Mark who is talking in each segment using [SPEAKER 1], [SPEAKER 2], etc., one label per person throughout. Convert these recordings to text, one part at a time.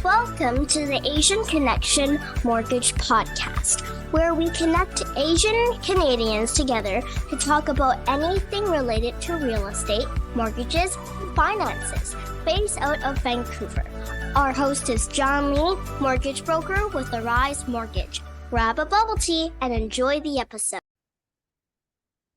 [SPEAKER 1] Welcome to the Asian Connection Mortgage Podcast, where we connect Asian Canadians together to talk about anything related to real estate, mortgages, and finances, based out of Vancouver. Our host is John Lee, mortgage broker with Arise Mortgage. Grab a bubble tea and enjoy the episode.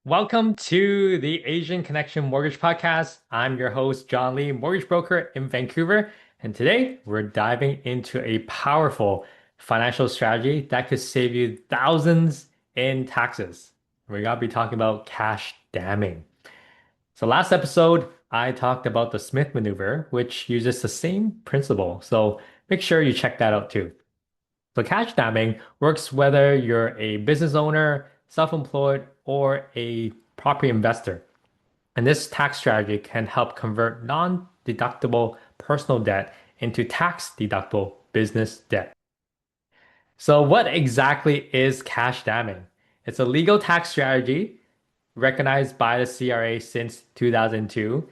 [SPEAKER 2] Welcome to the Asian Connection Mortgage Podcast. I'm your host, John Lee, mortgage broker in Vancouver. And today we're diving into a powerful financial strategy that could save you thousands in taxes. We're going to be talking about cash damming. So last episode, I talked about the Smith maneuver, which uses the same principle. So make sure you check that out too. So cash damming works whether you're a business owner, self-employed, or a property investor. And this tax strategy can help convert non-deductible personal debt into tax-deductible business debt. So what exactly is cash damming? It's a legal tax strategy recognized by the CRA since 2002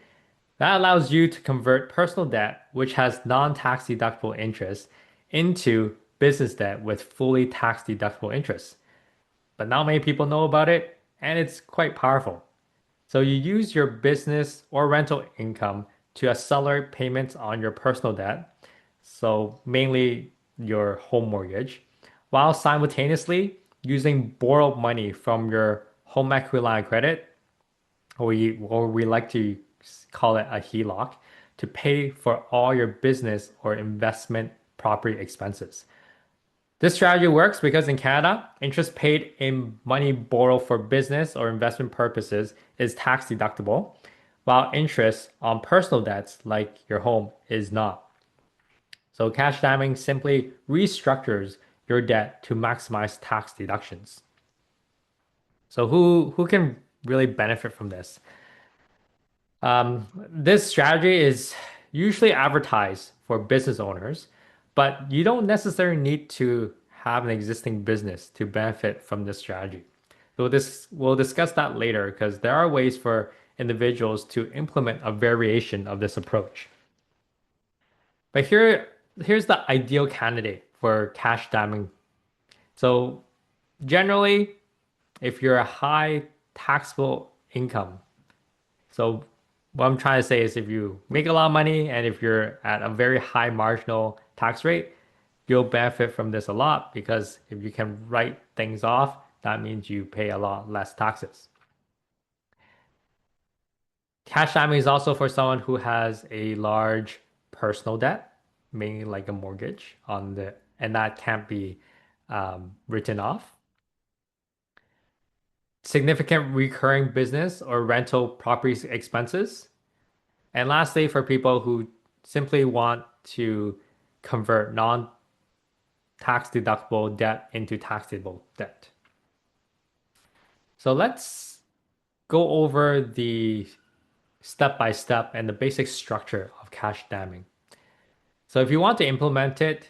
[SPEAKER 2] that allows you to convert personal debt, which has non-tax deductible interest, into business debt with fully tax deductible interest. But not many people know about it, and it's quite powerful. So you use your business or rental income to accelerate payments on your personal debt, so mainly your home mortgage, while simultaneously using borrowed money from your home equity line of credit, or we like to call it a HELOC, to pay for all your business or investment property expenses. This strategy works because in Canada, interest paid in money borrowed for business or investment purposes is tax deductible, while interest on personal debts like your home is not. So cash damming simply restructures your debt to maximize tax deductions. So who can really benefit from this? This strategy is usually advertised for business owners, but you don't necessarily need to have an existing business to benefit from this strategy. So we'll discuss that later because there are ways for individuals to implement a variation of this approach. But here's the ideal candidate for cash damming. So generally, if you're a high taxable income, so what I'm trying to say is if you make a lot of money and if you're at a very high marginal tax rate, you'll benefit from this a lot because if you can write things off, that means you pay a lot less taxes. Cash damming is also for someone who has a large personal debt, mainly like a mortgage and that can't be written off. Significant recurring business or rental property expenses. And lastly, for people who simply want to convert non-tax deductible debt into taxable debt. So let's go over the step-by-step and the basic structure of cash damming. So if you want to implement it,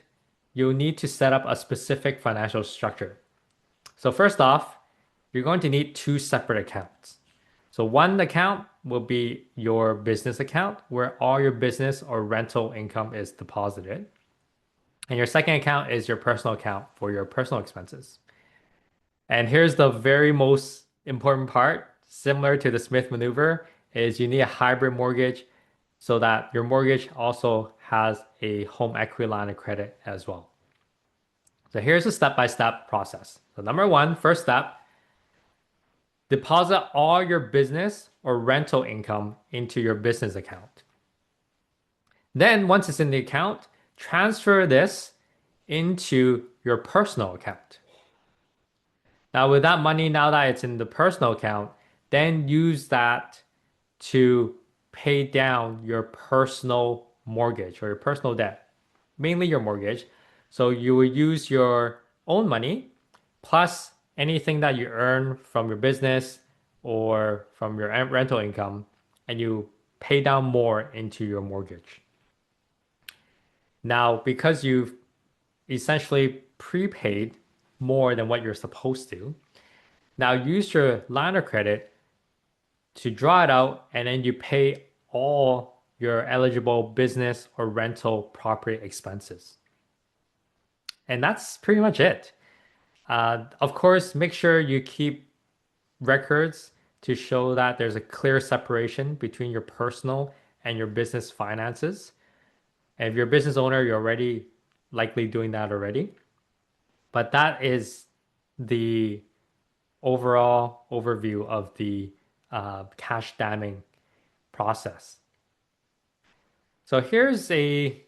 [SPEAKER 2] you'll need to set up a specific financial structure. So first off, you're going to need two separate accounts. So one account will be your business account where all your business or rental income is deposited. And your second account is your personal account for your personal expenses. And here's the very most important part, similar to the Smith maneuver, is you need a hybrid mortgage so that your mortgage also has a home equity line of credit as well. So here's a step-by-step process. So number one, first step, deposit all your business or rental income into your business account. Then once it's in the account, transfer this into your personal account. Now with that money, now that it's in the personal account, then use that to pay down your personal mortgage or your personal debt, mainly your mortgage. So you will use your own money plus anything that you earn from your business or from your rental income, and you pay down more into your mortgage. Now, because you've essentially prepaid more than what you're supposed to, now use your line of credit to draw it out, and then you pay all your eligible business or rental property expenses. And that's pretty much it. Of course, make sure you keep records to show that there's a clear separation between your personal and your business finances. And if you're a business owner, you're already likely doing that already. But that is the overall overview of the cash damming process. So here's an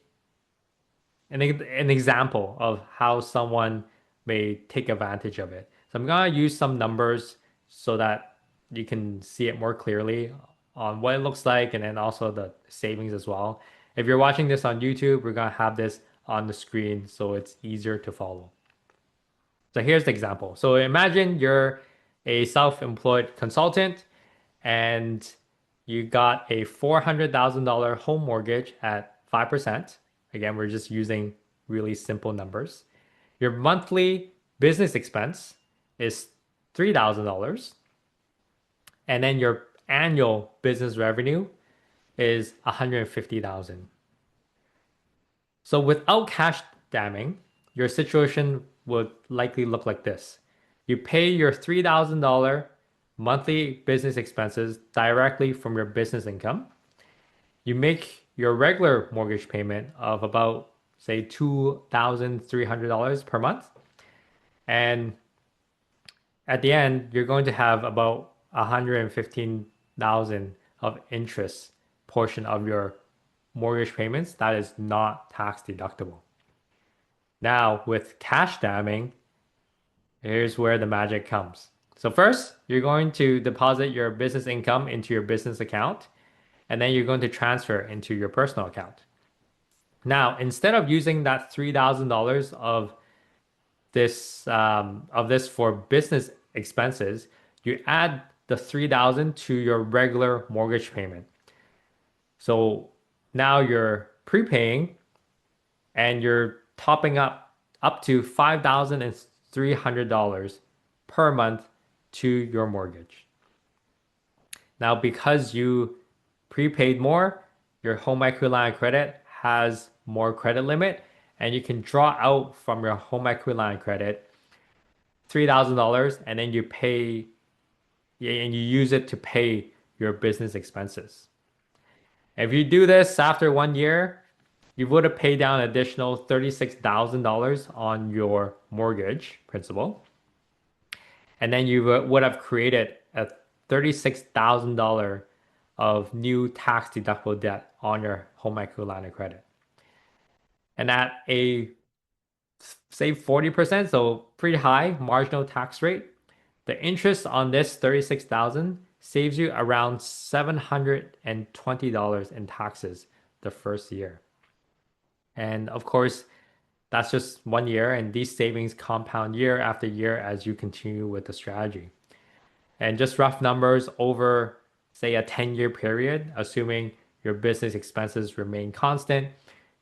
[SPEAKER 2] example of how someone may take advantage of it. So I'm going to use some numbers so that you can see it more clearly on what it looks like and then also the savings as well. If you're watching this on YouTube, we're going to have this on the screen so it's easier to follow. So here's the example. So imagine you're a self-employed consultant and you got a $400,000 home mortgage at 5%. Again, we're just using really simple numbers. Your monthly business expense is $3,000. And then your annual business revenue is $150,000. So without cash damming, your situation would likely look like this. You pay your $3,000 monthly business expenses directly from your business income. You make your regular mortgage payment of about, say, $2,300 per month. And at the end, you're going to have about $115,000 of interest portion of your mortgage payments that is not tax deductible. Now, with cash damming, here's where the magic comes. So first, you're going to deposit your business income into your business account, and then you're going to transfer into your personal account. Now, instead of using that $3,000 of this for business expenses, you add the $3,000 to your regular mortgage payment. So now you're prepaying and you're topping up to $5,300 per month to your mortgage. Now, because you prepaid more, your home equity line of credit has more credit limit, and you can draw out from your home equity line of credit $3,000, and then you use it to pay your business expenses. If you do this after 1 year, you would have paid down an additional $36,000 on your mortgage principal. And then you would have created a $36,000 of new tax deductible debt on your home equity line of credit. And at a, say, 40%, so pretty high marginal tax rate, the interest on this $36,000 saves you around $720 in taxes the first year. And of course, that's just 1 year, and these savings compound year after year as you continue with the strategy. And just rough numbers over, say, a 10-year period, assuming your business expenses remain constant,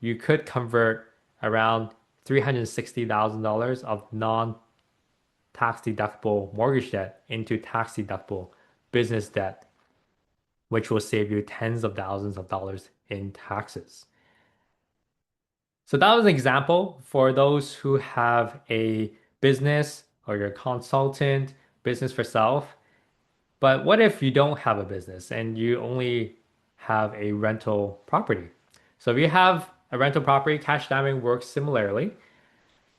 [SPEAKER 2] you could convert around $360,000 of non-tax deductible mortgage debt into tax deductible business debt, which will save you tens of thousands of dollars in taxes. So that was an example for those who have a business or you're a consultant, business for self. But what if you don't have a business and you only have a rental property? So if you have a rental property, cash damming works similarly,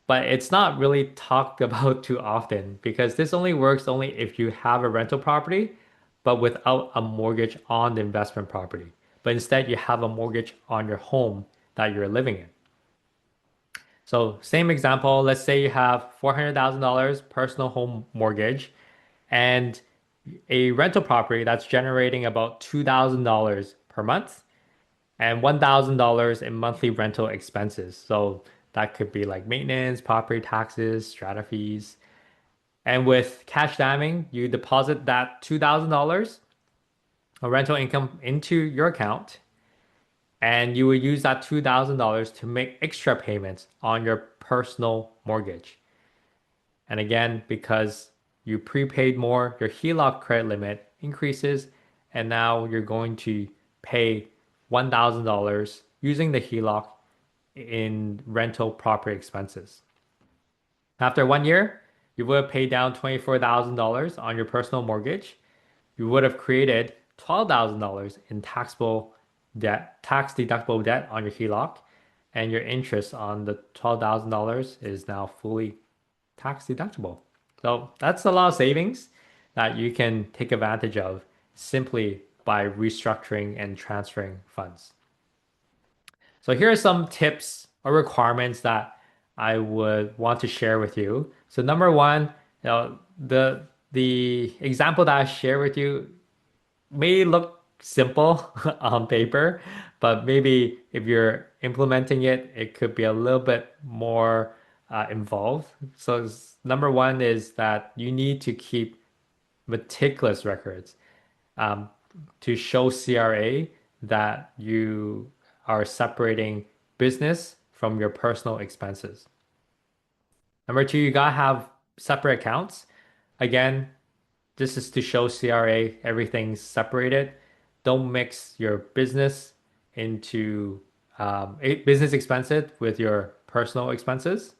[SPEAKER 2] but it's not really talked about too often because this only works if you have a rental property, but without a mortgage on the investment property. But instead you have a mortgage on your home that you're living in. So same example, let's say you have $400,000 personal home mortgage and a rental property that's generating about $2,000 per month and $1,000 in monthly rental expenses. So that could be like maintenance, property taxes, strata fees. And with cash damming, you deposit that $2,000 of rental income into your account, and you will use that $2,000 to make extra payments on your personal mortgage. And again, because you prepaid more, your HELOC credit limit increases, and now you're going to pay $1,000 using the HELOC in rental property expenses. After 1 year, you would have paid down $24,000 on your personal mortgage. You would have created $12,000 in taxable debt, tax deductible debt on your HELOC, and your interest on the $12,000 is now fully tax deductible. So that's a lot of savings that you can take advantage of simply by restructuring and transferring funds. So here are some tips or requirements that I would want to share with you. So number one, the example that I share with you may look simple on paper, but maybe if you're implementing it, it could be a little bit more involved. So number one is that you need to keep meticulous records um, to show CRA that you are separating business from your personal expenses. Number two, you gotta have separate accounts. Again, this is to show CRA everything's separated. Don't mix your business into business expenses with your personal expenses.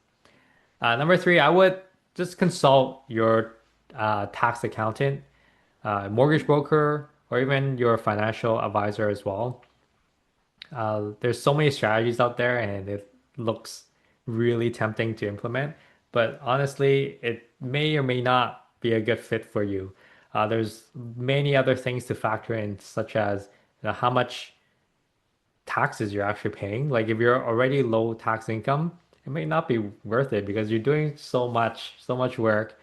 [SPEAKER 2] Number three, I would just consult your tax accountant, mortgage broker, or even your financial advisor as well. There's so many strategies out there, and it looks really tempting to implement. But honestly, it may or may not be a good fit for you. There's many other things to factor in, such as how much taxes you're actually paying. Like if you're already low tax income, it may not be worth it because you're doing so much work,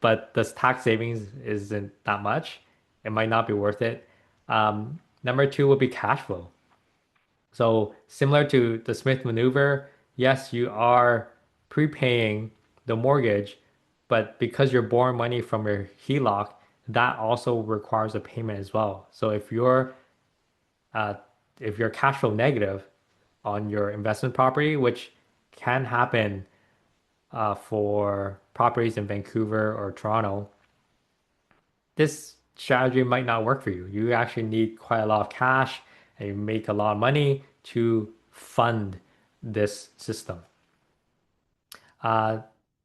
[SPEAKER 2] but the tax savings isn't that much. It might not be worth it. Number two would be cash flow. So similar to the Smith maneuver, yes, you are prepaying the mortgage, but because you're borrowing money from your HELOC, that also requires a payment as well. So uh, if you're cash flow negative on your investment property, which can happen for properties in Vancouver or Toronto, this strategy might not work for you. You actually need quite a lot of cash and you make a lot of money to fund this system. Uh,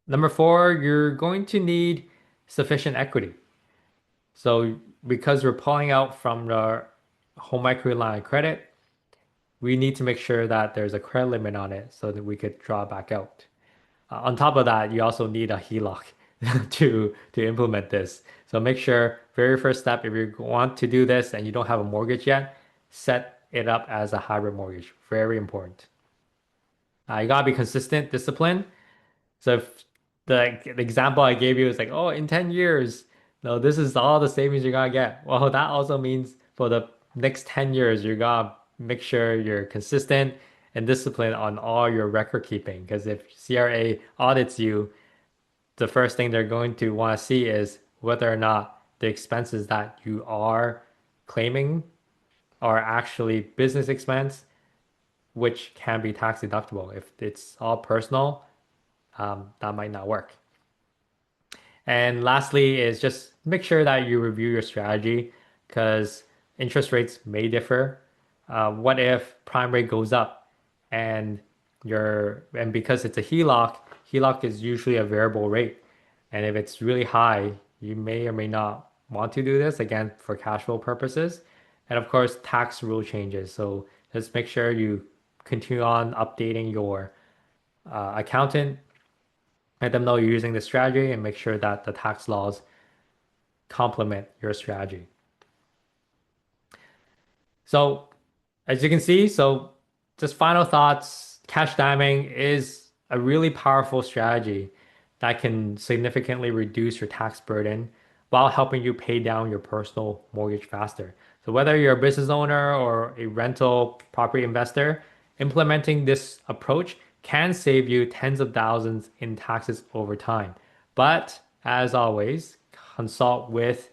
[SPEAKER 2] Number four, you're going to need sufficient equity. So because we're pulling out from the home equity line of credit, we need to make sure that there's a credit limit on it so that we could draw back out. On top of that, you also need a HELOC to implement this. So make sure, very first step, if you want to do this and you don't have a mortgage yet, set it up as a hybrid mortgage. Very important. You gotta be consistent, disciplined. So if the example I gave you is like, oh, in 10 years, no, this is all the savings you're gonna get. Well, that also means for the next 10 years, you gotta make sure you're consistent and disciplined on all your record keeping. Because if CRA audits you, the first thing they're going to want to see is whether or not the expenses that you are claiming are actually business expense, which can be tax deductible. If it's all personal, that might not work. And lastly is just make sure that you review your strategy because interest rates may differ. What if prime rate goes up and because it's a HELOC, HELOC is usually a variable rate. And if it's really high, you may or may not want to do this again for cash flow purposes. And of course, tax rule changes. So just make sure you continue on updating your accountant. Let them know you're using this strategy and make sure that the tax laws complement your strategy. So as you can see, so just final thoughts, cash diaming is a really powerful strategy that can significantly reduce your tax burden while helping you pay down your personal mortgage faster. So whether you're a business owner or a rental property investor, implementing this approach can save you tens of thousands in taxes over time. But as always, consult with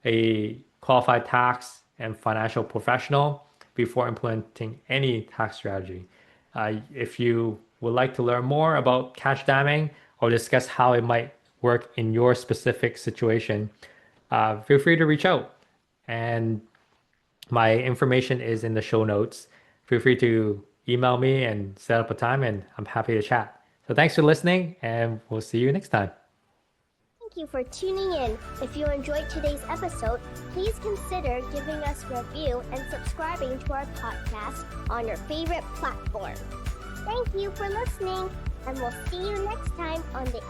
[SPEAKER 2] a qualified tax and financial professional before implementing any tax strategy. If you would like to learn more about cash damming or discuss how it might work in your specific situation, feel free to reach out. And My information is in the show notes. Feel free to email me and set up a time, and I'm happy to chat. So thanks for listening, and we'll see you next time.
[SPEAKER 1] Thank you for tuning in. If you enjoyed today's episode, please consider giving us a review and subscribing to our podcast on your favorite platform. Thank you for listening, and we'll see you next time on the